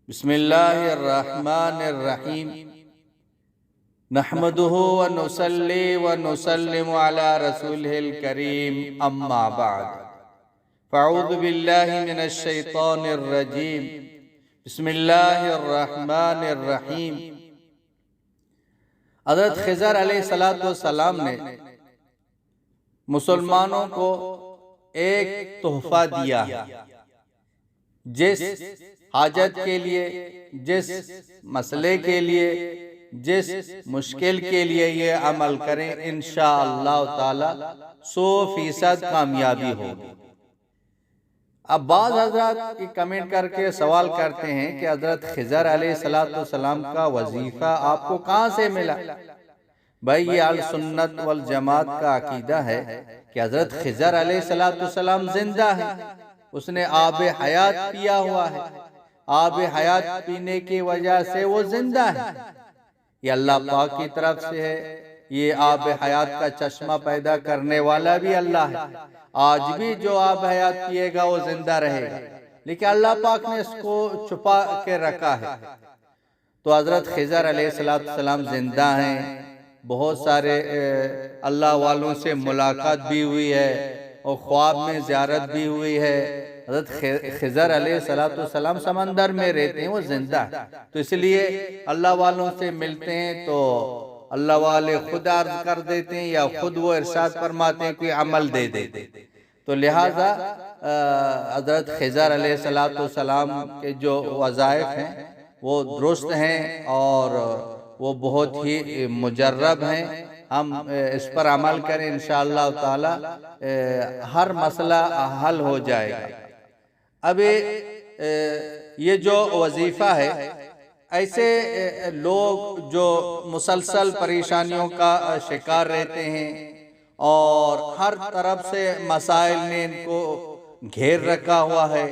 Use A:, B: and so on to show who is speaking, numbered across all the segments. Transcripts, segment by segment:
A: बिस्मिल्लाहिर्रहमानिर्रहीम नहमदुहु व नुसल्ली व नुसल्लिमु अला रसूलिहिल करीम अम्मा बाद फ़अऊज़ु बिल्लाहि मिनश शैतानिर रजीम बिस्मिल्लाहिर्रहमानिर्रहीम। हज़रत ख़िज़र अलैहिस्सलातु वस्सलाम ने मुसलमानों को एक तोहफ़ा दिया है। जिस हाजत के लिए, जिस मसले के लिए, जिस मुश्किल के लिए ये अमल करें, इंशाअल्लाह ताला 100% कामयाबी होगी। अब बाज़ हज़रात की कमेंट करके सवाल करते हैं कि हज़रत ख़िज़र अलैहिस्सलाम का वजीफ़ा आपको कहाँ से मिला? भाई, ये अल सुन्नत वल जमात का अकीदा है कि हज़रत ख़िज़र अलैहिस्सलाम जिंदा है। उसने आब हयात पिया हुआ है। आब हयात पीने की वजह से वो जिंदा है। ये अल्लाह पाक की तरफ से है। ये आब हयात का चश्मा पैदा करने वाला भी अल्लाह है। आज भी जो आब हयात पिएगा वो जिंदा रहेगा, लेकिन अल्लाह पाक ने इसको छुपा के रखा है। तो हज़रत ख़िज़र अलैहिस्सलाम जिंदा हैं। बहुत सारे अल्लाह वालों से मुलाकात भी हुई है और ख्वाब में ज़ियारत भी हुई है। हज़रत ख़िज़र अलैहिस्सलाम समंदर में रहते हैं, वो जिंदा है। तो इसलिए अल्लाह वालों से मिलते हैं तो अल्लाह वाले खुद अर्ज़ कर देते हैं या खुद वो इरशाद फरमाते हैं कि अमल दे देते। तो लिहाजा हज़रत ख़िज़र अलैहिस्सलाम के जो वज़ाइफ हैं वो दुरुस्त हैं और वो बहुत ही मुजर्रब हैं। हम इस पर अमल करें, इंशाअल्लाह ताला हर मसला हल हो जाएगा। अब ये जो वजीफ़ा है, ऐसे लोग जो मुसलसल परेशानियों का शिकार रहते हैं और हर तरफ से मसाइल ने इनको घेर रखा हुआ है,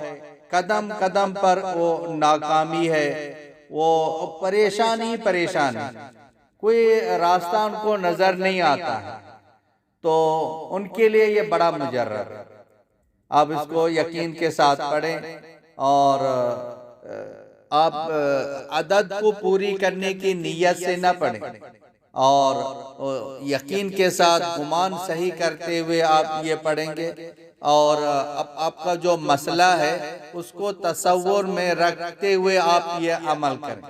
A: कदम कदम पर वो नाकामी है, वो परेशानी परेशानी, कोई रास्ता उनको नजर नहीं आता है। तो उनके लिए ये बड़ा मुजर्रब है। आप इसको यकीन के साथ पढ़ें और आप अदद को पूरी करने की नीयत से न पढ़ें और यकीन के साथ गुमान सही करते हुए आप ये पढ़ेंगे और आपका जो मसला है उसको तसव्वुर में रखते हुए आप ये अमल करें।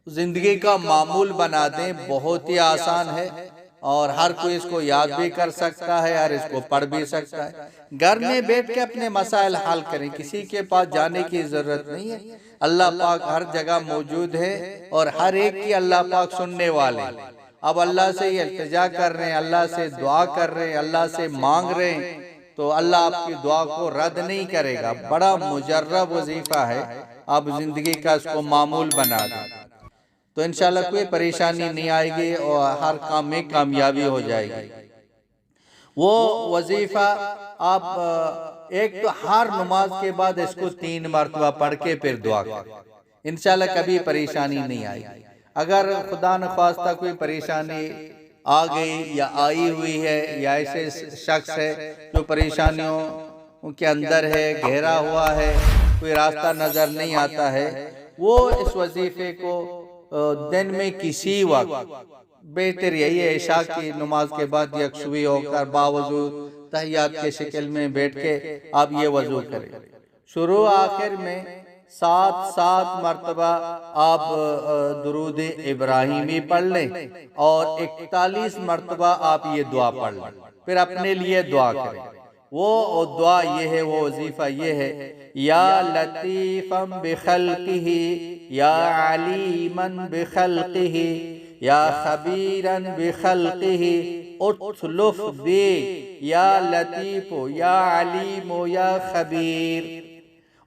A: जिंदगी का मामूल बना दें, बहुत ही आसान है और हर कोई इसको याद भी कर सकता है और इसको पढ़ भी सकता है। घर में बैठ के अपने मसाइल हल करें, किसी के पास जाने की जरूरत नहीं है। अल्लाह पाक हर जगह मौजूद है और हर एक की अल्लाह पाक सुनने वाले। अब अल्लाह से ये इल्तिजा कर रहे हैं, अल्लाह से दुआ कर रहे हैं, अल्लाह से मांग रहे हैं, तो अल्लाह आपकी दुआ को रद्द नहीं करेगा। बड़ा मुजर्रब वजीफा है। आप जिंदगी का इसको मामूल बना दें तो इंशाल्लाह कोई परेशानी नहीं आएगी और हर काम में कामयाबी हो जाएगी। वो वजीफा आप एक तो हर नमाज के बाद इसको 3 मरतबा पढ़ के फिर दुआ करें, इंशाल्लाह कभी परेशानी नहीं आएगी। अगर खुदा न ख्वास्ता कोई परेशानी आ गई या आई हुई है या ऐसे शख्स है जो परेशानियों के अंदर है, घेरा हुआ है, कोई रास्ता नजर नहीं आता है, वो इस वजीफे को दिन में किसी वक्त, बेहतर यही है इशा की नमाज के बाद यकसुई होकर बावजू तहियात के शक्ल में बैठ के आप ये वजू करें। शुरू आखिर में 7 मरतबा आप दुरूद इब्राहिमी पढ़ लें और 41 मरतबा आप ये दुआ पढ़ लें, फिर अपने लिए दुआ करें। वो दुआ ये है, वो वजीफा ये है, या लतीफ़म बिखल्क़िही या अलीमन बिखल्क़िही या खबीरन बिखल्क़िही उत्लुफ़ बी या लतीफ़ो या अलीमो या खबीर।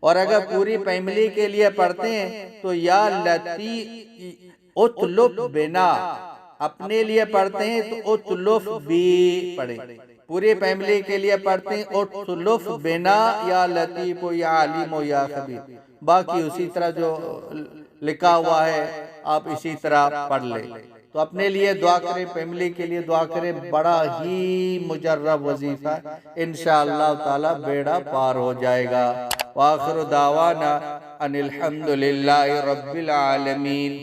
A: और अगर पूरी फैमिली के लिए पढ़ते हैं तो या लती उत्लुफ़ बिना, अपने लिए पढ़ते हैं तो उत्लुफ़ बी पढ़े, पूरी फैमिली के लिए पढ़ते हैं उत्लुफ़ बिना या लतीफ़ो या अलीमो या खबीर। बाकी उसी तरह जो लिखा हुआ है आप इसी तरह पढ़ लें। तो अपने लिए दुआ करें, फैमिली के लिए दुआ करें। बड़ा ही मुजर्रब वजीफा, इंशाअल्लाह ताला बेड़ा पार हो जाएगा। वाखिर दावाना अनिल हम्दुलिल्लाहि रब्बिल आलमीन।